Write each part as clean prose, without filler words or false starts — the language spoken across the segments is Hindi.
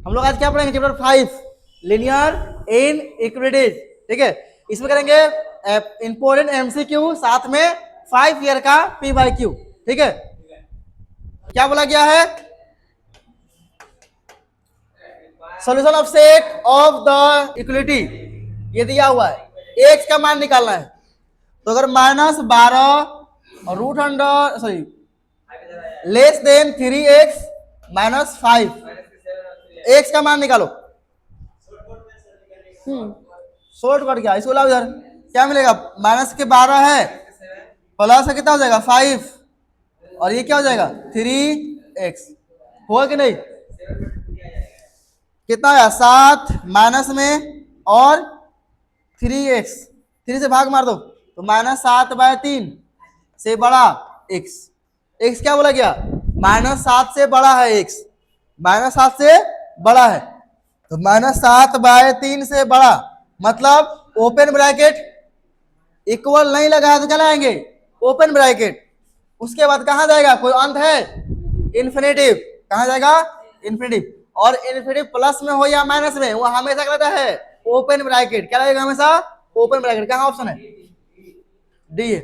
हम लोग आज क्या पढ़ेंगे? चैप्टर 5 लीनियर इन इक्विटीज। ठीक है, इसमें करेंगे इंपोर्टेंट एमसीक्यू, साथ में 5 ईयर का पी बाई क्यू। ठीक है, क्या बोला गया है? Solution of set of the equality ये दिया हुआ है, एक्स का मान निकालना है। तो अगर -12 और root under sorry less than 3x - 5, x का मान निकालो। शॉर्ट कट गया, इसको लाओ इधर। क्या मिलेगा? -12 है, प्लस कितना हो जाएगा 5, और ये क्या हो जाएगा 3x। हुआ कि नहीं? कितना आया? 7 माइनस में और 3x, 3 से भाग मार दो तो -7/3 से बड़ा x। x क्या बोला गया? -7 से बड़ा है x, -7 से बड़ा है तो -7/3 से बड़ा, मतलब ओपन ब्रैकेट इक्वल नहीं लगा तो क्या लाएंगे? Open bracket. उसके बाद कहां जाएगा? कोई अंत है? इन्फिनिटिव। कहां जाएगा? इन्फिनिटिव। और इन्फिनिटिव प्लस में हो या माइनस में, वो हमेशा क्या रहता है? Open bracket. क्या लगेगा? हमेशा ओपन ब्रैकेट। कहां ऑप्शन है? डी है।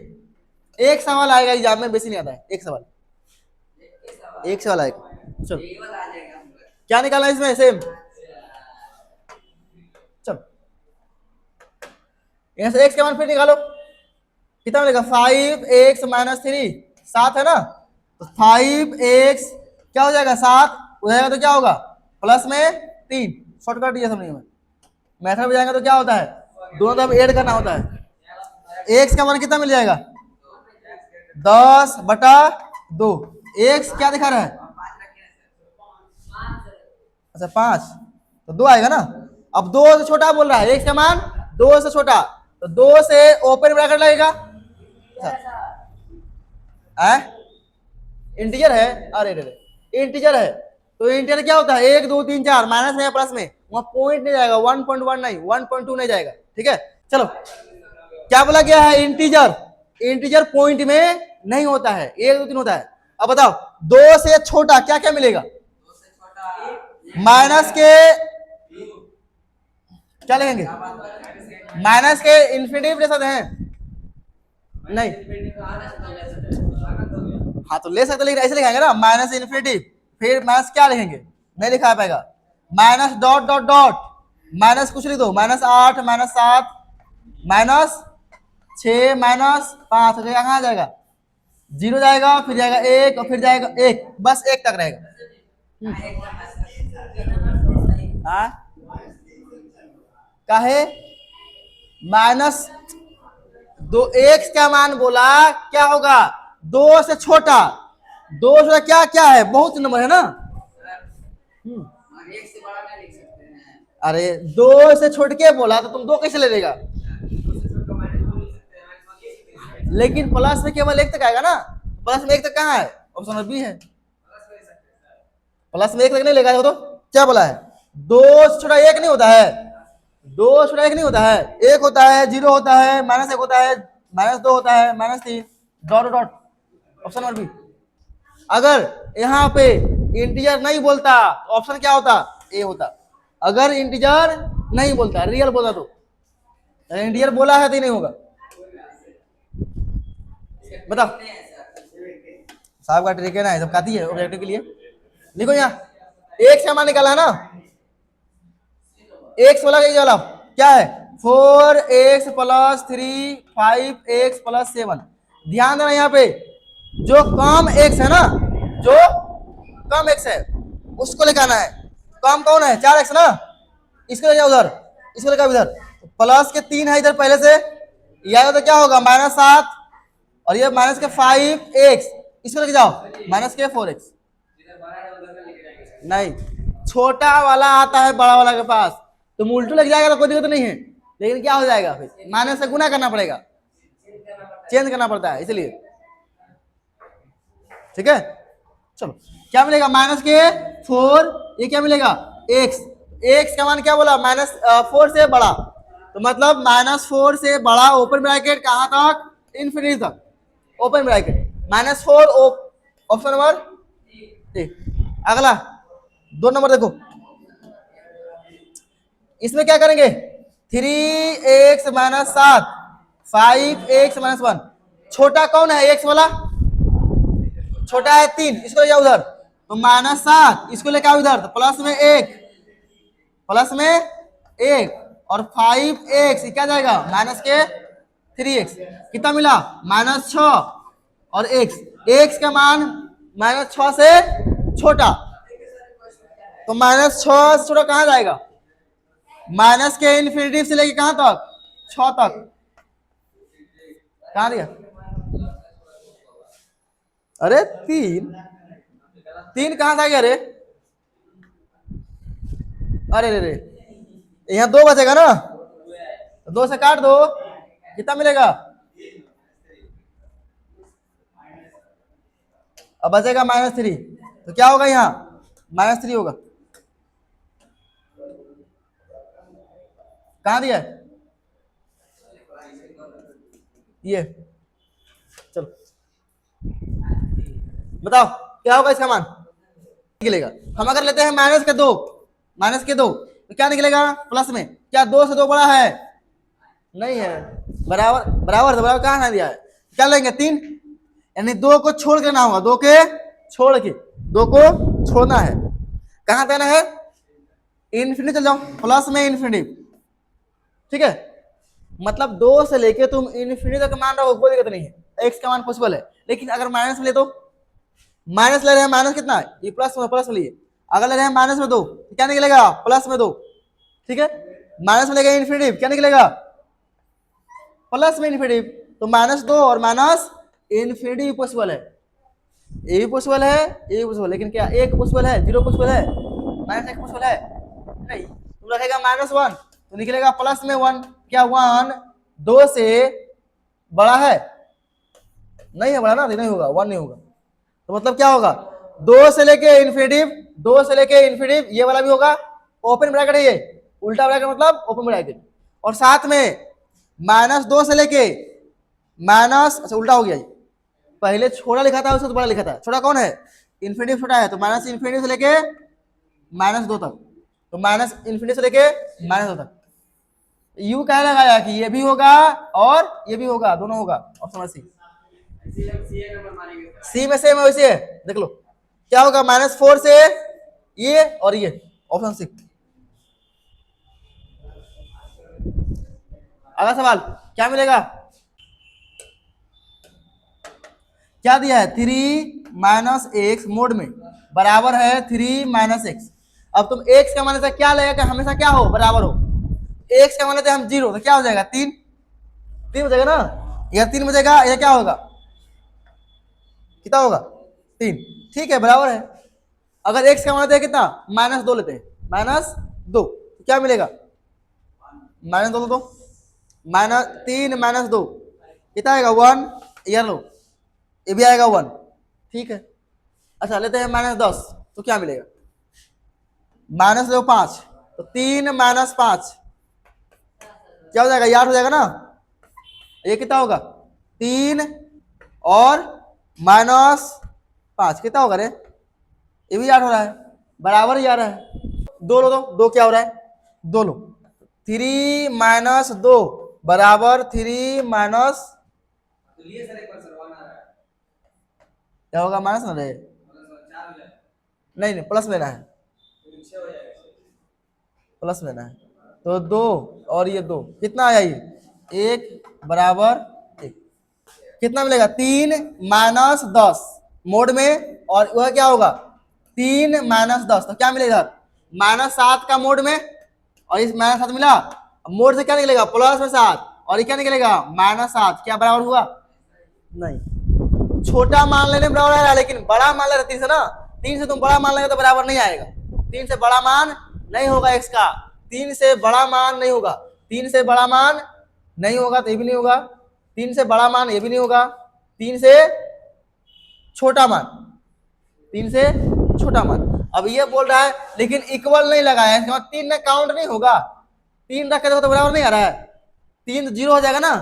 एक सवाल आएगा एग्जाम में, बेसी नहीं आता है, एक सवाल आएगा। चलो क्या निकालना है इसमें? सेम। चलो यहां से x का मान फिर निकालो। कितना मिलेगा? 5x - 3, 7 है ना, तो 5x क्या हो जाएगा? 7 हो जाएगा तो क्या होगा? प्लस में 3। शॉर्टकट ये समझिए में, मेथड में जाएंगे तो क्या होता है? दोनों तरफ ऐड करना होता है। x का मान कितना मिल जाएगा? 10/2। x क्या दिखा रहा है? अच्छा 5, तो 2 आएगा ना। अब 2 से छोटा बोल रहा है, x का मान 2 से छोटा, तो 2 से ओपन ब्रैकेट लगेगा। इंटीजर है, अरे इंटीजर है तो इंटीजर क्या होता है? 1 2 3 4 माइनस में या प्लस में, वहां पॉइंट नहीं जाएगा, 1.1 नहीं, 1.2 नहीं जाएगा। ठीक है, चलो क्या बोला गया है? इंटीजर, इंटीजर पॉइंट में नहीं होता है, 1 2 3 होता है। अब बताओ 2 से छोटा क्या क्या मिलेगा? माइनस के क्या लिखेंगे? माइनस के इन्फिनिटिव ले सकते हैं? नहीं, हाँ तो ले सकते, लेकिन ऐसे लिखाएंगे ना, माइनस इन्फिनिटिव, फिर माइनस क्या लिखेंगे? नहीं लिखा पाएगा। Minus dot dot dot, minus कुछ लिख दो, -8 -7 -6 -5 हो जाएगा। कहाँ जाएगा? 0 जाएगा, फिर जाएगा 1 और फिर जाएगा 1, बस 1 तक रहेगा। काहे? -2 x का मान बोला क्या होगा? 2 से छोटा, 2 से क्या क्या है? बहुत नंबर है ना। अरे 2 से छोट के बोला तो तुम 2 कैसे ले लेगा? लेकिन प्लस में केवल 1 तक आएगा ना, प्लस में 1 तक कहाँ है? ऑप्शन बी है, प्लस में 1 तक नहीं लेगा। तो क्या बोला है? 2 से छोटा 1 नहीं होता है, 2 से छोटा 1 नहीं होता है, 1 होता है, 0 होता है, -1 होता है, -2 होता है, -3 dot dot. Option number b. अगर यहाँ पे इंटीजर नहीं बोलता तो ऑप्शन क्या होता? ए होता। अगर इंटीजर नहीं बोलता, रियल बोलता तो, इंटीजर बोला है तो नहीं होगा। बताओ साहब का ट्रिक है ना, सब खाती है ऑब्जेक्टिव के लिए। लिखो यहाँ एक से मान निकाला है ना, एक्स वाला क्या है? 4x + 3 5x + 7। ध्यान देना यहाँ पे जो कम x है ना, जो कम x है उसको लेकर आना है। कम कौन है? 4x ना, इसको ले जाओ उधर, इसको लेकर इधर। प्लस के 3 है इधर पहले से, या तो क्या होगा? -7 और ये माइनस के 5x, इसको लेके जाओ माइनस के 4x। नहीं, छोटा वाला आता है बड़ा वाला के पास, तो उल्टू लग जाएगा तो कोई दिक्कत नहीं है, लेकिन क्या हो जाएगा? फिर माइनस से गुना करना पड़ेगा, चेंज करना पड़ता है इसलिए। ठीक है, चलो क्या मिलेगा? माइनस के 4, ये क्या मिलेगा? x, x का मान क्या बोला? -4 से बड़ा, तो मतलब -4 से बड़ा ओपन ब्रैकेट कहां तक? इन्फिनिटी तक open bracket. -4 option number A. अगला 2 नंबर देखो, इसमें क्या करेंगे 3x माइनस 7, 5x माइनस 1। छोटा कौन है x वाला? छोटा है 3, इसको ले जाओ उधर, तो -7 इसको लेके आओ इधर, तो प्लस में 1, प्लस में 1 और 5x क्या जाएगा माइनस के 3x, कितना मिला -6 और x का मान -6 से छोटा, तो -6 से छोटा कहां जाएगा? माइनस के इन्फिनिटी से लेके कहां तक? 6 तक। कहां दिया? अरे 3 कहां से आ गया? अरे रे यहाँ 2 बचेगा ना, तो 2 से काट दो, कितना मिलेगा? अब बचेगा -3, तो क्या होगा यहाँ? -3 होगा। कहां दिया है? ये चलो बताओ क्या होगा इसका मान? निकलेगा। हम अगर लेते हैं माइनस के 2 तो क्या निकलेगा? प्लस में। क्या 2 से 2 बड़ा है? नहीं है। बराबर बराबर तो बराबर कहां ना दिया है? क्या लेंगे 3, यानी 2 को छोड़ के ना होगा, 2 के छोड़ के 2 को छोड़ना है। कहां देना है? इन्फिनिटी चल जाओ, प्लस में इन्फिनिटी, ठीक है। मतलब 2 से लेके तुम इन्फिनिटी तक मान रखो, कोई दिक्कत नहीं है, एक्स का मान पॉसिबल है। लेकिन अगर माइनस में ले तो माइनस ले रहे हैं, माइनस कितना है? ये प्लस में लिए, अगर ले रहे हैं माइनस में 2 तो क्या निकलेगा? प्लस में 2, ठीक है। माइनस में लेगा इन्फिनिटी, क्या निकलेगा? प्लस में इन्फिनिटी। तो -2 और माइनस इन्फिनिटी भी पॉसिबल है, ये भी पॉसिबल है, ये भी पॉसिबल, लेकिन क्या एक पॉसिबल है, 0 पॉसिबल है, -1 पॉसिबल है नहीं। तुम रखेगा -1 तो निकलेगा प्लस में 1। क्या 1 2 से बड़ा है? नहीं है बड़ा ना, नहीं होगा, 1 नहीं होगा। तो मतलब क्या होगा? 2 से लेके इन्फिनिटी, ये वाला भी होगा, ओपन ब्रैकेट है ये, उल्टा ब्रैकेट मतलब ओपन ब्रैकेट, और साथ में -2 से लेके अच्छा उल्टा हो गया ये, पहले छोटा लिखा था उससे तो बड़ा लिखा था। छोटा कौन है? इन्फिनिटी छोटा है, तो माइनस इन्फिनिटी से लेके -2 तक, तो माइनस इन्फिनिटी से लेके -2 तक। यू क्या लगाया कि ये भी होगा और ये भी होगा, दोनों होगा। ऑप्शन सी में सेम है, वैसे है, देख लो क्या होगा। -4 से ये और ये, ऑप्शन सी। अगला सवाल क्या मिलेगा? क्या दिया है? 3 - x मोड में बराबर है 3 - x। अब तुम x का मान से क्या लेगा कि हमेशा क्या हो? बराबर हो। x का मान लेते हैं हम 0, तो क्या हो जाएगा? 3 बचेगा ना, या 3 बचेगा, या क्या होगा? कितना होगा? 3, ठीक है, बराबर है। अगर x का मान लेते हैं कितना? -2 लेते हैं, -2 तो क्या मिलेगा? -2 तो -3 - 2 कितना आएगा? 1, यार लो ये भी आएगा 1, ठीक है। अच्छा लेते हैं -10 तो क्या मिलेगा? -2 5, तो 3 - 5 क्या हो जाएगा? यार हो जाएगा ना। ये कितना होगा? 3 और -5 कितना होगा रे? ये भी 8 हो रहा है, बराबर ही आ रहा है। 2 लो, 2 क्या हो रहा है? 2 लो, 3 - 2 बराबर 3 क्या होगा? माइनस ना रहे, नहीं प्लस लेना है, प्लस लेना है। तो 2 और ये 2 कितना आया? ये 1 बराबर 1, कितना मिलेगा? 3 - 10 मोड में, और वह क्या होगा? 3 - 10 तो क्या मिलेगा? -7 का मोड में, और इस -7 मिला, मोड से क्या निकलेगा? प्लस में 7, और ये क्या निकलेगा? -7, क्या बराबर हुआ? नहीं, छोटा मान लेने बराबर आ रहा है, लेकिन बड़ा मान ले रहा 3 से ना, 3 से तुम बड़ा मान लेगा तो बराबर नहीं आएगा। 3 से बड़ा मान नहीं होगा x का, 3 से बड़ा मान नहीं होगा, 3 से बड़ा मान नहीं होगा तो ये भी नहीं होगा, 3 से बड़ा मान ये भी नहीं होगा, 3 से छोटा मान, 3 से छोटा मान। अब ये बोल रहा है लेकिन इक्वल नहीं लगाया, इसके बाद 3 में काउंट नहीं होगा, 3 रखे तो बराबर नहीं आ रहा है, 3 तो 0 हो जाएगा ना,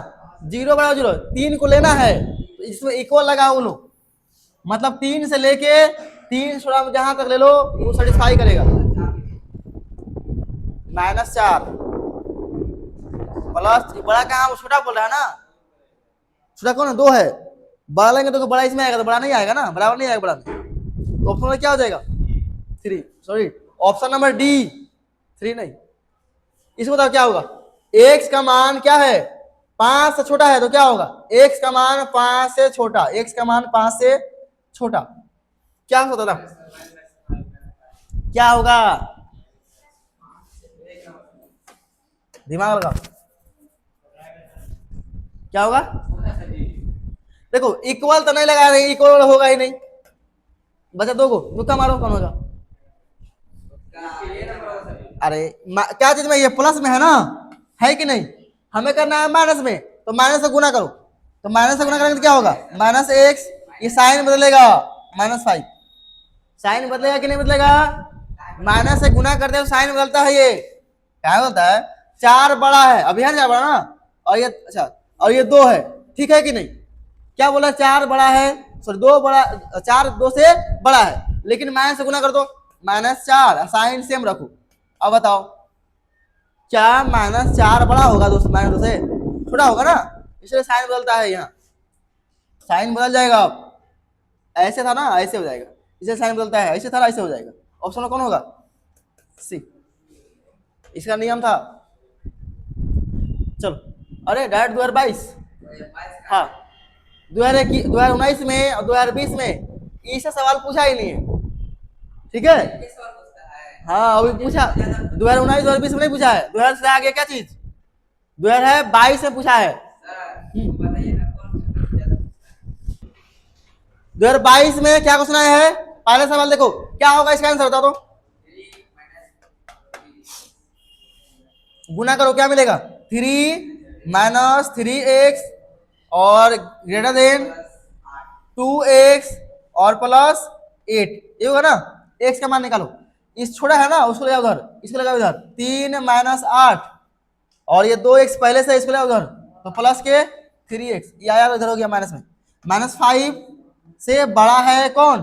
0 बराबर 0, 3 को लेना है तो इसमें इक्वल लगा लो, मतलब 3 से लेके 3 छोड़ा जहां तक ले लो वो सेटिस्फाई करेगा। -4 प्लस बड़ा कहाँ, छोटा बोल रहा है ना, छोटा कौन है, 2 है, बड़ा लेंगे तो बड़ा इसमें आएगा, तो बड़ा नहीं आएगा ना, बराबर नहीं आएगा बड़ा में, तो ऑप्शन में क्या हो जाएगा 3, सॉरी ऑप्शन नंबर डी 3 नहीं। इसको बताओ क्या होगा, x का मान क्या है 5 से छोटा है, तो क्या होगा x का मान 5 से छोटा, x का मान 5 से छोटा, क्या होता था, क्या होगा, दिमाग लगा, क्या होगा, देखो इक्वल तो नहीं लगा रहे, इक्वल होगा ही नहीं, बचा 2 को, तुक्का मारो कौन होगा, अरे क्या चीज में, ये प्लस में है ना, है कि नहीं, हमें करना है माइनस में, तो माइनस से गुना करो, तो माइनस से गुना करेंगे तो क्या होगा -x, ये साइन बदलेगा -5, साइन बदलेगा कि नहीं बदलेगा, माइनस से गुना करते हैं तो साइन बदलता है, ये क्या होता है 4 बड़ा है, अभी है 4 बड़ा ना, और ये अच्छा, और ये 2 है, ठीक है कि नहीं, क्या बोला 4 बड़ा है, सॉरी 2 बड़ा, 4 2 से बड़ा है, लेकिन माइनस से गुना कर दो, -4, साइन सेम रखो, अब बताओ क्या -4 बड़ा होगा दोस्तों, -2 से छोटा होगा ना, इसलिए साइन बदलता है, यहाँ साइन बदल जाएगा, अब ऐसे था ना ऐसे हो जाएगा, इसे साइन बदलता है, ऐसे था ना ऐसे हो जाएगा, ऑप्शन में कौन होगा सी, इसका नियम था। चलो, अरे डायरेक्ट 2022, हाँ 2019 में और 2020 में इससे सवाल पूछा ही नहीं है, ठीक है, हाँ अभी पूछा 2019 2020 में नहीं पूछा है, 2000 से आगे क्या चीज 2022 में पूछा है, 2022 में क्या क्वेश्चन आया है, पहले सवाल देखो क्या होगा, इसका आंसर बता दो, गुना करो क्या मिलेगा 3 - 3x और ग्रेटर देन 2x और +8, ये होगा ना, x का मान निकालो, इस छोटा है ना उसको ले जाओ उधर, इसको लगाओ इधर, 3 - 8 और ये 2x पहले से, इसको ले उधर, तो प्लस के 3x, ये आया इधर हो गया माइनस में, -5 से बड़ा है कौन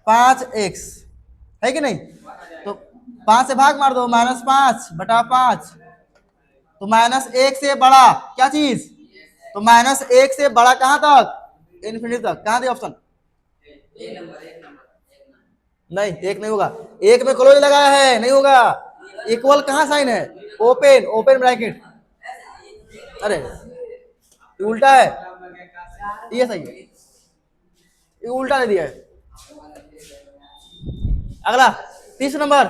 5x, है कि नहीं, तो 5 से भाग मार दो, -5/5, तो -1 से बड़ा क्या चीज, तो -1 से बड़ा कहां तक, इन्फिनिटी तक, कहां दिया ऑप्शन, नहीं 1 नहीं होगा, 1 में क्लोज लगाया है, नहीं होगा, इक्वल कहां साइन है, ओपन ब्रैकेट, अरे ये उल्टा है, ये सही है, ये उल्टा दे दिया है। अगला 30 नंबर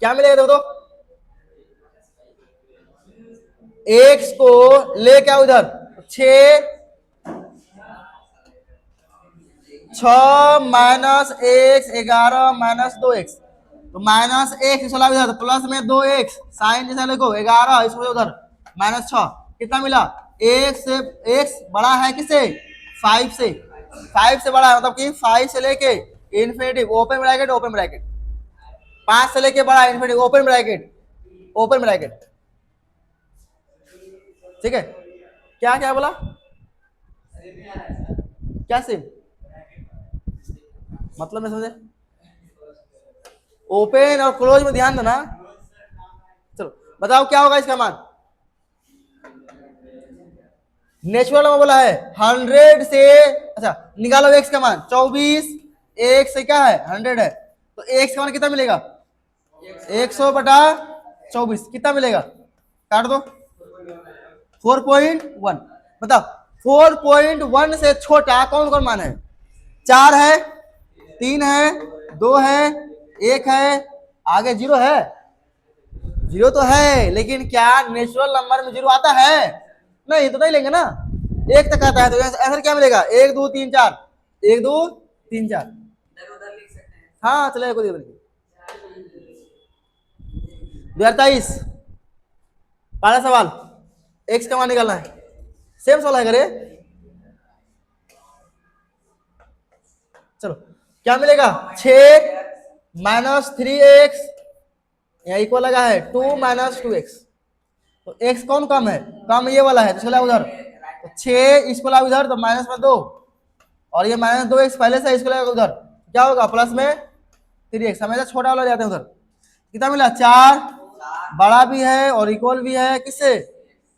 क्या मिलेगा, देखो तो x को ले क्या उधर 6 -x 11 -2x, तो -1 इसको ला इधर, प्लस में 2x, साइन जैसा लिखो 11, इसको उधर -6, कितना मिला, x बड़ा है किससे 5 से, 5 से बड़ा है, मतलब कि 5 से लेके इन्फिनिटी, ओपन ब्रैकेट 5 से लेके बड़ा इन्फिनिटी, ओपन ब्रैकेट, ठीक है, क्या क्या बोला, क्या सेम मतलब मैं समझे, ओपन और क्लोज में ध्यान देना, चलो बताओ क्या होगा इसका मान, नेचुरल में बोला है 100 से, अच्छा निकालो x का मान 24, x से क्या है 100 है, तो x का मान कितना मिलेगा 100/24, कितना मिलेगा, काट दो 4.1, बताओ 4.1 से छोटा कौन कौन मान है, 4 है, 3 है, 2 है, 1 है, आगे 0 है, 0 तो है, लेकिन क्या नेचुरल नंबर में 0 आता है, नहीं तो नहीं लेंगे ना, 1 तक आता है, तो आंसर क्या मिलेगा 1 2 3 4, 1 2 3 4, हाँ चलेगा कोई दिक्कत नहीं। 2023 पहला सवाल, x का मान निकालना है, सेम सवाल है करे, चलो क्या मिलेगा 6 -3x, यहाँ इक्वल लगा है 2 - 2x, तो x कौन कम है, कम ये वाला है, तो चला उधर, तो 6 इसको ला उधर, तो -2 और ये -2x पहले से, इसको लगा उधर, क्या होगा प्लस में 3x, हमेशा छोटा वाला जाते हैं उधर। कितना मिला? 4, बड़ा भी है और इक्वल भी है किससे?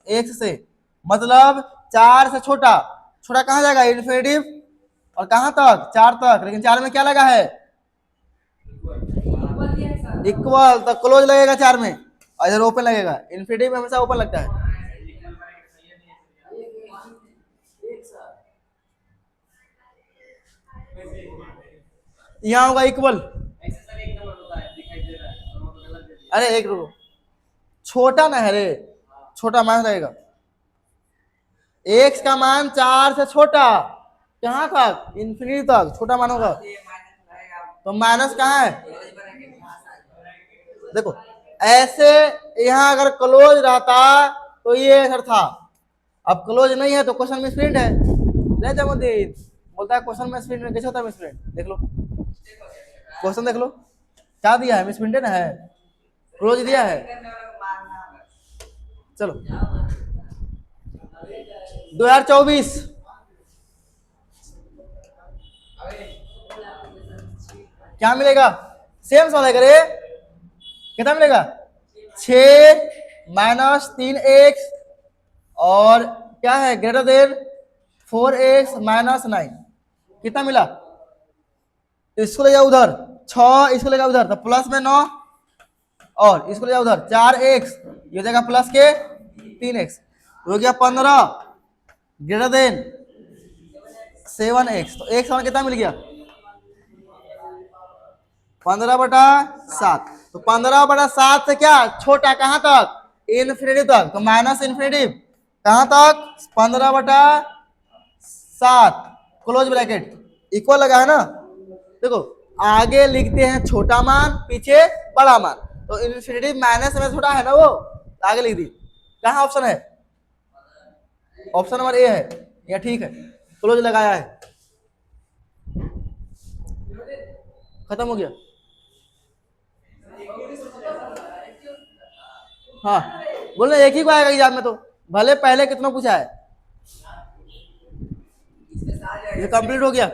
x से। मतलब 4 से छोटा, छोटा कहाँ जाएगा? इन्फिनिटिव, और कहाँ तक? 4 तक। लेकिन 4 में क्या लगा है? इक्वल, तो क्लोज लगेगा 4 में, और इधर ओपन लगेगा। इन्फिनिटिव में हमेशा ओपन लगता है। यहाँ होगा इक्वल। अरे एक रुको, छोटा ना है रे, छोटा मान रहेगा। x का मान 4 से छोटा, कहाँ तक? इन्फिनिटी तक, छोटा मान होगा। तो माइनस कहाँ है? देखो ऐसे, यहाँ अगर क्लोज रहता तो ये सर था, अब क्लोज नहीं है तो क्वेश्चन मिसप्रिंट है। ले जमुद्दीन बोलता है क्वेश्चन मिसप्रिंट में कैसे होता है? मिसप्रिंट देख लो, क्वेश्चन देख लो क्या दिया है, मिसप्रिंट है, क्लोज दिया है। चलो 2024 क्या मिलेगा? सेम सवाल है करे, कितना मिलेगा? 6 माइनस 3x और क्या है? Greater than 4x minus 9। कितना मिला? इसको ले जाओ उधर, 6 इसको ले जाओ उधर, तो प्लस में 9, और इसको ले जाओ उधर 4x, ये जगह प्लस के 3x, हो गया 15 ग्रेटर देन 7x। तो x मान कितना मिल गया? 15/7। तो 15/7 से क्या छोटा कहाँ तक? इन्फिनिटी तक। तो माइनस इन्फिनिटी कहाँ तक? 15/7 क्लोज ब्रैकेट, इक्वल लगा है ना। देखो आगे लिखते हैं छोटा मान, पीछे बड़ा मान, तो इन्फिनिटी माइनस में छोटा है ना, वो आगे लिख दी। कहाँ ऑप्शन है? ऑप्शन नंबर ए है, या ठीक है, क्लोज लगाया है, खत्म हो गया। हाँ बोल रहे एक ही को आएगा एग्जाम में, तो भले पहले कितना पूछा है, ये कंप्लीट हो गया।